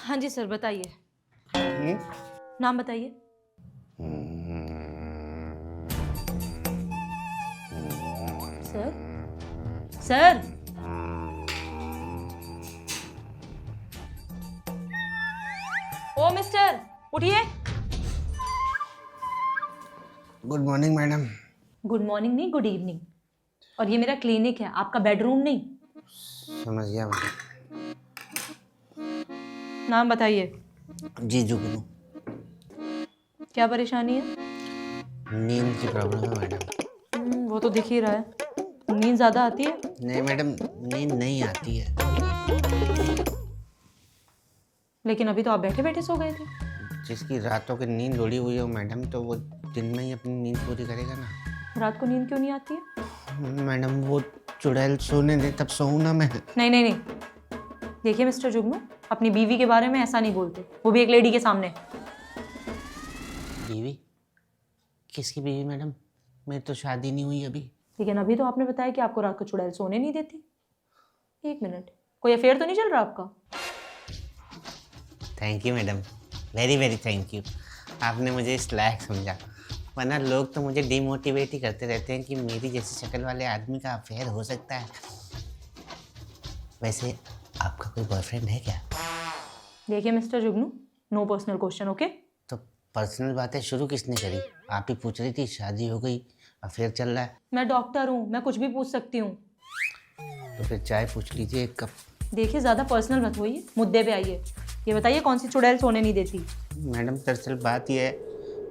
हाँ जी सर, बताइए। हम्म? नाम बताइए। सर सर ओ मिस्टर, उठिए। Good morning madam. Good morning नहीं, गुड इवनिंग। और ये मेरा क्लिनिक है, आपका बेडरूम नहीं। समझ गया मैडम। नाम बताइए। जी जुगनू। क्या परेशानी है? नींद की प्रॉब्लम है मैडम। वो तो दिख ही रहा है। नींद ज्यादा आती है? नहीं मैडम, नींद नहीं आती है। लेकिन अभी तो आप बैठे बैठे सो गए थे। जिसकी रातों की नींद उड़ी हुई हो मैडम, तो वो दिन में ही अपनी नींद पूरी करेगा ना। रात को नींद क्यों नहीं आती है? मैडम वो चुड़ैल सोने दे तब सोऊं ना मैं। नहीं नहीं नहीं, देखिए मिस्टर जुगनू, अपनी बीवी के बारे में ऐसा नहीं बोलते, वो भी एक लेडी के सामने। बीवी? किसकी बीवी मैडम? मेरी तो शादी नहीं हुई अभी। लेकिन अभी तो आपने बताया कि आपको रात को चुड़ैल सोने नहीं देती। एक मिनट, कोई अफेयर तो नहीं चल रहा आपका? Thank you madam, very very thank you. आपने मुझे इस लायक समझा, वरना लोग तो मुझे डिमोटिवेट ही करते रहते हैं कि मेरी जैसी शक्ल वाले आदमी का अफेयर हो सकता है। वैसे आपका कोई बॉयफ्रेंड है क्या? देखिए मिस्टर जुगनू, नो पर्सनल क्वेश्चन, ओके? तो पर्सनल बातें शुरू किसने करी? आप ही पूछ रही थी, शादी हो गई, अफेयर चल रहा है। मैं डॉक्टर हूँ, मैं कुछ भी पूछ सकती हूँ। तो फिर चाय पूछ लीजिए एक कप। देखिए ज़्यादा पर्सनल मत होइए, मुद्दे पे आइए। ये बताइए कौन सी चुड़ैल सोने नहीं देती? मैडम दरअसल बात यह है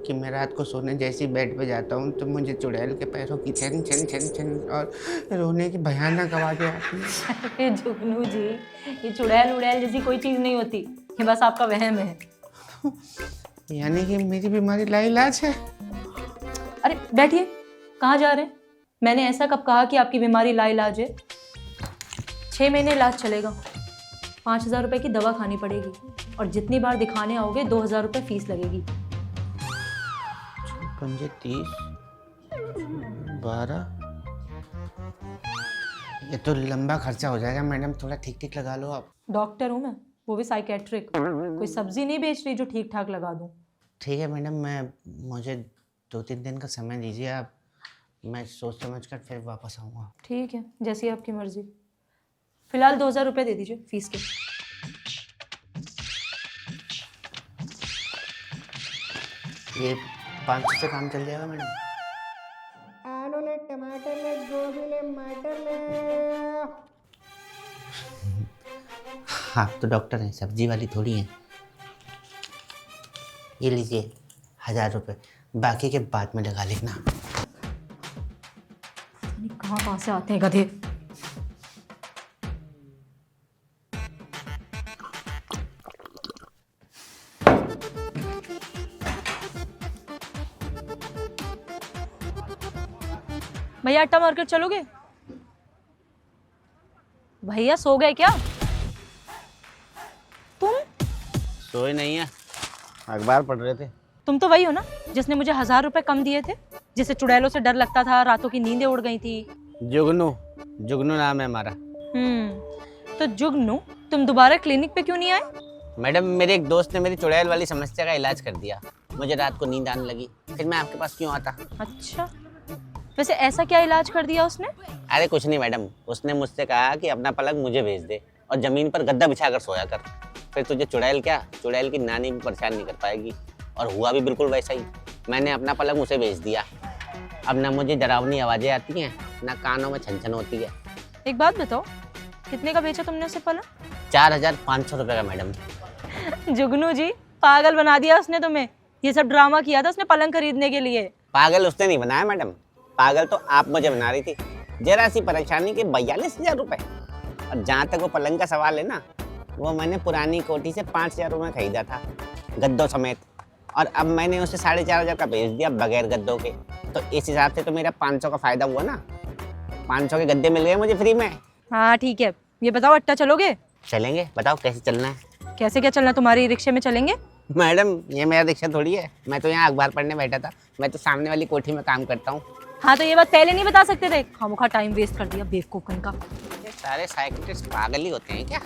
कि मैं रात को सोने जैसी बेड पे जाता हूँ तो मुझे चुड़ैल के पैरों की छन छन छन छन और रोने की भयानक आवाज़ें आती हैं। अरे जुगनू जी, ये चुड़ैल उड़ैल जैसी कोई चीज़ नहीं होती, ये बस आपका वहम है। यानी कि मेरी बीमारी लाइलाज है। अरे बैठिए, कहाँ जा रहे हैं? मैंने ऐसा कब कहा कि आपकी बीमारी लाइलाज है? 6 महीने इलाज चलेगा, 5,000 रुपये की दवा खानी पड़ेगी, और जितनी बार दिखाने आओगे 2,000 रुपये फीस लगेगी। 5 30 12, ये तो लंबा खर्चा हो जाएगा मैडम, थोड़ा ठीक ठीक लगा लो आप। डॉक्टर हूँ मैं, वो भी साइकेट्रिक। कोई सब्जी नहीं बेच रही जो ठीक ठाक लगा दूँ। ठीक है मैडम, मुझे 2-3 दिन का समय दीजिए आप, मैं सोच समझ कर फिर वापस आऊँगा। ठीक है, जैसी आपकी मर्जी। फिलहाल 2,000 रुपये दे दीजिए फीस के। ये 500 से काम चल जाएगा मैडम? आलू ले, टमाटर ले, गोभी ले, मटर ले। आप तो डॉक्टर हैं, सब्जी वाली थोड़ी हैं। ये लीजिए 1,000 रुपये, बाकी के बाद में लगा लेना। कहाँ से आते हैं गधे। भैया आटा मार्केट चलोगे? भैया सो गए क्या तुम? सोए नहीं है, अखबार पढ़ रहे थे। तुम तो वही हो ना जिसने मुझे 1,000 रुपए कम दिए थे, जिसे चुड़ैलों से डर लगता था, रातों की नींदें उड़ गई थी। जुगनू, जुगनू नाम है हमारा। तो जुगनू, तुम दोबारा क्लिनिक पे क्यों नहीं आए? मैडम मेरे एक दोस्त ने मेरी चुड़ैल वाली समस्या का इलाज कर दिया, मुझे रात को नींद आने लगी, फिर मैं आपके पास क्यों आता। अच्छा, वैसे ऐसा क्या इलाज कर दिया उसने? अरे कुछ नहीं मैडम, उसने मुझसे कहा कि अपना पलंग मुझे भेज दे और ज़मीन पर गद्दा बिछा कर सोया कर, फिर तुझे चुड़ैल क्या, चुड़ैल की नानी भी परेशान नहीं कर पाएगी। और हुआ भी बिल्कुल वैसा ही, मैंने अपना पलंग उसे भेज दिया। अब ना मुझे डरावनी आवाज़ें आती हैं, ना कानों में छन छन होती है। एक बात बताओ, कितने का बेचा तुमने उसे पलंग? 4,500 रुपये का मैडम। जुगनू जी, पागल बना दिया उसने तुम्हें। ये सब ड्रामा किया था उसने पलंग खरीदने के लिए। पागल उसने नहीं बनाया मैडम, पागल तो आप मुझे बना रही थी। जरा सी परेशानी के 42,000 रुपये। और जहाँ तक वो पलंग का सवाल है ना, वो मैंने पुरानी कोठी से 5,000 रुपये खरीदा था, गद्दों समेत, और अब मैंने उसे 4,500 का बेच दिया बगैर गद्दों के। तो इस हिसाब से तो मेरा 500 का फायदा हुआ ना, 500 के गद्दे मिल गए मुझे फ्री में। हाँ ठीक है, ये बताओ अट्टा चलोगे? चलेंगे, बताओ कैसे चलना है। कैसे क्या चलना है, तुम्हारी रिक्शे में चलेंगे? मैडम ये मेरा रिक्शा थोड़ी है, मैं तो यहाँ अखबार पढ़ने बैठा था, मैं तो सामने वाली कोठी में काम करता हूँ। हाँ तो ये बात पहले नहीं बता सकते थे, खामोखा टाइम वेस्ट कर दिया बेवकूफ का। सारे साइकिलिस्ट पागल ही होते हैं क्या?